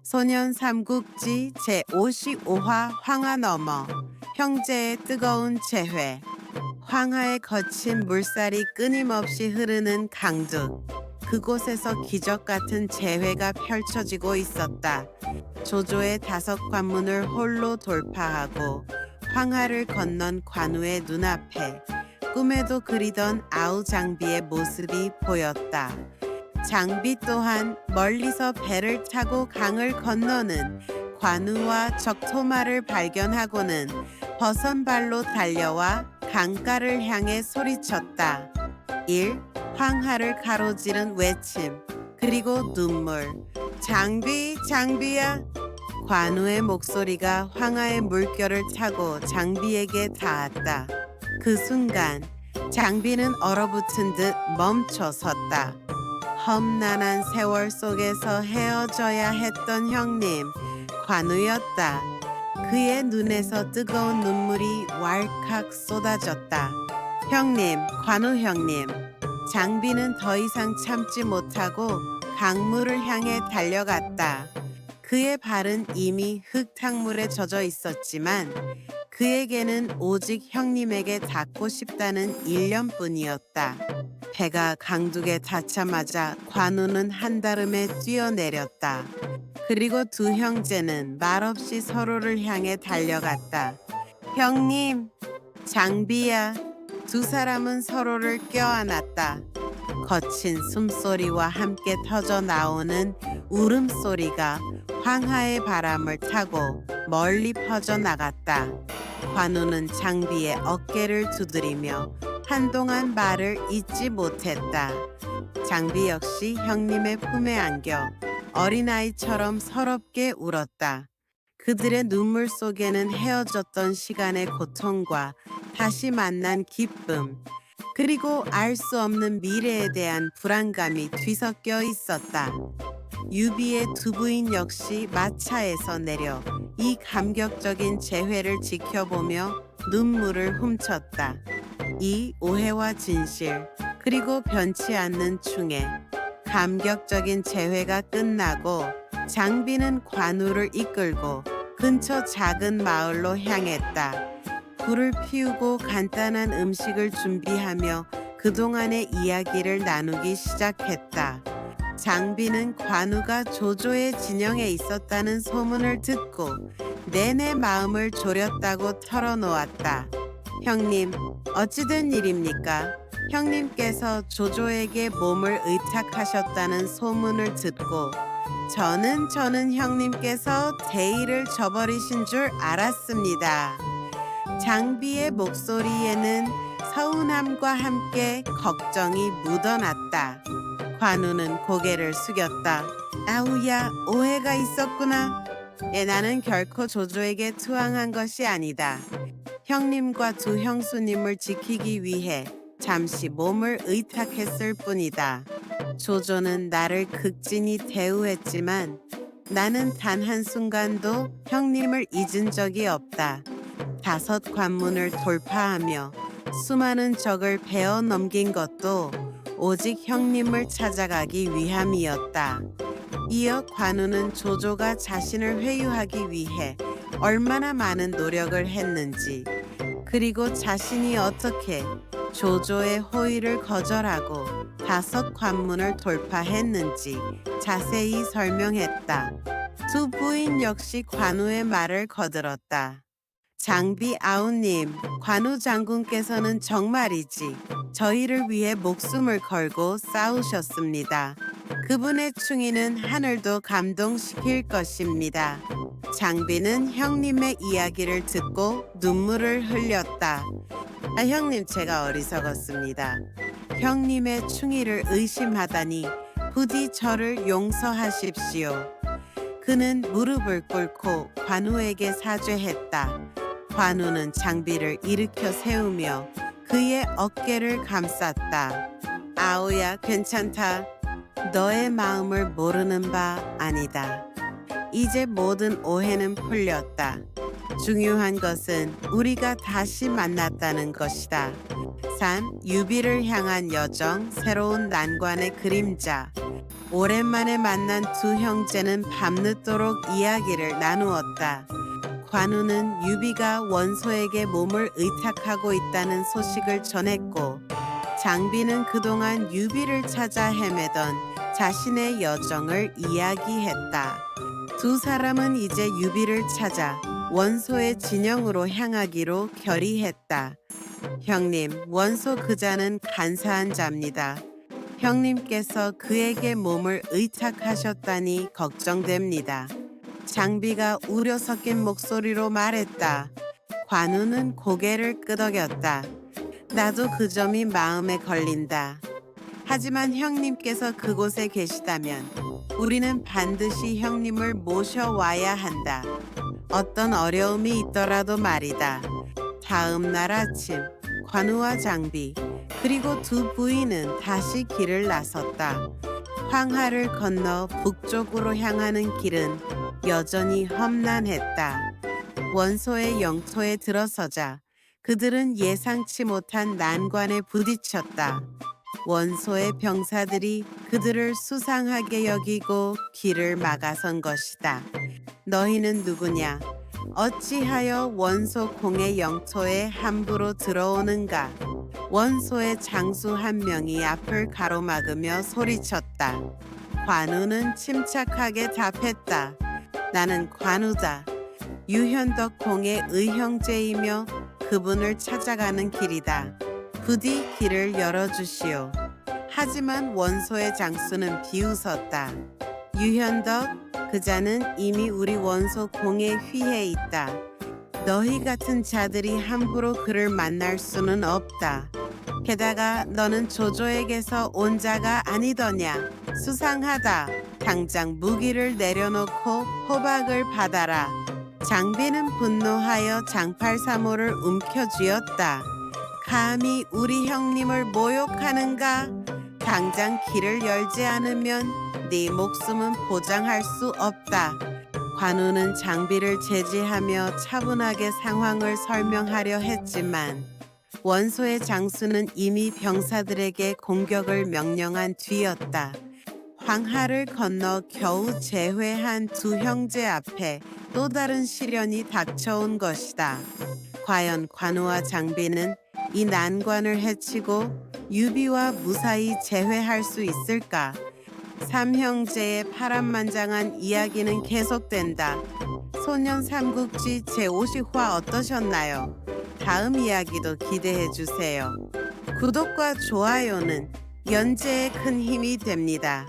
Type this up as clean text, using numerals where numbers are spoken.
소년 삼국지 제55화 황하 넘어 형제의 뜨거운 재회. 황하에 거친 물살이 끊임없이 흐르는 강둑. 그곳에서 기적 같은 재회가 펼쳐지고 있었다. 조조의 5관문을 홀로 돌파하고 황하를 건넌 관우의 눈앞에 꿈에도 그리던 아우 장비의 모습이 보였다. 장비 또한 멀리서 배를 타고 강을 건너는 관우와 적토마를 발견하고는 버선발로 달려와 강가를 향해 소리쳤다. 1. 황하를 가로지른 외침, 그리고 눈물. 장비, 장비야. 관우의 목소리가 황하의 물결을 타고 장비에게 닿았다. 그 순간 장비는 얼어붙은 듯 멈춰 섰다. 험난한 세월 속에서 헤어져야 했던 형님, 관우였다. 그의 눈에서 뜨거운 눈물이 왈칵 쏟아졌다. 형님, 관우 형님. 장비는 더 이상 참지 못하고 강물을 향해 달려갔다. 그의 발은 이미 흙탕물에 젖어 있었지만 그에게는 오직 형님에게 닿고 싶다는 일념뿐이었다. 배가 강둑에 닿자마자 관우는 한달음에 뛰어내렸다. 그리고 두 형제는 말없이 서로를 향해 달려갔다. 형님, 장비야. 두 사람은 서로를 껴안았다. 거친 숨소리와 함께 터져 나오는 울음소리가 황하의 바람을 타고 멀리 퍼져 나갔다. 관우는 장비의 어깨를 두드리며 한동안 말을 잇지 못했다. 장비 역시 형님의 품에 안겨 어린아이처럼 서럽게 울었다. 그들의 눈물 속에는 헤어졌던 시간의 고통과 다시 만난 기쁨, 그리고 알 수 없는 미래에 대한 불안감이 뒤섞여 있었다. 유비의 두 부인 역시 마차에서 내려 이 감격적인 재회를 지켜보며 눈물을 훔쳤다. 이 오해와 진실, 그리고 변치 않는 충애. 감격적인 재회가 끝나고 장비는 관우를 이끌고 근처 작은 마을로 향했다. 불을 피우고 간단한 음식을 준비하며 그동안의 이야기를 나누기 시작했다. 장비는 관우가 조조의 진영에 있었다는 소문을 듣고 내내 마음을 졸였다고 털어놓았다. 형님, 어찌된 일입니까? 형님께서 조조에게 몸을 의탁하셨다는 소문을 듣고 저는 형님께서 대의를 저버리신 줄 알았습니다. 장비의 목소리에는 서운함과 함께 걱정이 묻어났다. 관우는 고개를 숙였다. 아우야, 오해가 있었구나. 나는 결코 조조에게 투항한 것이 아니다. 형님과 두 형수님을 지키기 위해 잠시 몸을 의탁했을 뿐이다. 조조는 나를 극진히 대우했지만 나는 단 한순간도 형님을 잊은 적이 없다. 5관문을 돌파하며 수많은 적을 베어 넘긴 것도 오직 형님을 찾아가기 위함이었다. 이어 관우는 조조가 자신을 회유하기 위해 얼마나 많은 노력을 했는지, 그리고 자신이 어떻게 조조의 호의를 거절하고 5관문을 돌파했는지 자세히 설명했다. 두 부인 역시 관우의 말을 거들었다. 장비 아우님, 관우 장군께서는 정말이지 저희를 위해 목숨을 걸고 싸우셨습니다. 그분의 충의는 하늘도 감동시킬 것입니다. 장비는 형님의 이야기를 듣고 눈물을 흘렸다. 형님, 제가 어리석었습니다. 형님의 충의를 의심하다니 부디 저를 용서하십시오. 그는 무릎을 꿇고 관우에게 사죄했다. 관우는 장비를 일으켜 세우며 그의 어깨를 감쌌다. 아우야, 괜찮다. 너의 마음을 모르는 바 아니다. 이제 모든 오해는 풀렸다. 중요한 것은 우리가 다시 만났다는 것이다. 3. 유비를 향한 여정, 새로운 난관의 그림자. 오랜만에 만난 두 형제는 밤늦도록 이야기를 나누었다. 관우는 유비가 원소에게 몸을 의탁하고 있다는 소식을 전했고, 장비는 그동안 유비를 찾아 헤매던 자신의 여정을 이야기했다. 두 사람은 이제 유비를 찾아 원소의 진영으로 향하기로 결의했다. 형님, 원소 그자는 간사한 자입니다. 형님께서 그에게 몸을 의탁하셨다니 걱정됩니다. 장비가 우려 섞인 목소리로 말했다. 관우는 고개를 끄덕였다. 나도 그 점이 마음에 걸린다. 하지만 형님께서 그곳에 계시다면 우리는 반드시 형님을 모셔와야 한다. 어떤 어려움이 있더라도 말이다. 다음 날 아침 관우와 장비 그리고 두 부인은 다시 길을 나섰다. 황하를 건너 북쪽으로 향하는 길은 여전히 험난했다. 원소의 영토에 들어서자 그들은 예상치 못한 난관에 부딪혔다. 원소의 병사들이 그들을 수상하게 여기고 길을 막아선 것이다. 너희는 누구냐? 어찌하여 원소 공의 영토에 함부로 들어오는가? 원소의 장수 한 명이 앞을 가로막으며 소리쳤다. 관우는 침착하게 답했다. 나는 관우다. 유현덕 공의 의형제이며 그분을 찾아가는 길이다. 부디 길을 열어주시오. 하지만 원소의 장수는 비웃었다. 유현덕, 그자는 이미 우리 원소 공에 휘해 있다. 너희 같은 자들이 함부로 그를 만날 수는 없다. 게다가 너는 조조에게서 온 자가 아니더냐. 수상하다. 당장 무기를 내려놓고 호박을 받아라. 장비는 분노하여 장팔사모를 움켜쥐었다. 감히 우리 형님을 모욕하는가? 당장 길을 열지 않으면 네 목숨은 보장할 수 없다. 관우는 장비를 제지하며 차분하게 상황을 설명하려 했지만 원소의 장수는 이미 병사들에게 공격을 명령한 뒤였다. 황하를 건너 겨우 제회한 두 형제 앞에 또 다른 시련이 닥쳐온 것이다. 과연 관우와 장비는 이 난관을 헤치고 유비와 무사히 재회할 수 있을까? 삼형제의 파란만장한 이야기는 계속된다. 소년 삼국지 제50화 어떠셨나요? 다음 이야기도 기대해 주세요. 구독과 좋아요는 연재에 큰 힘이 됩니다.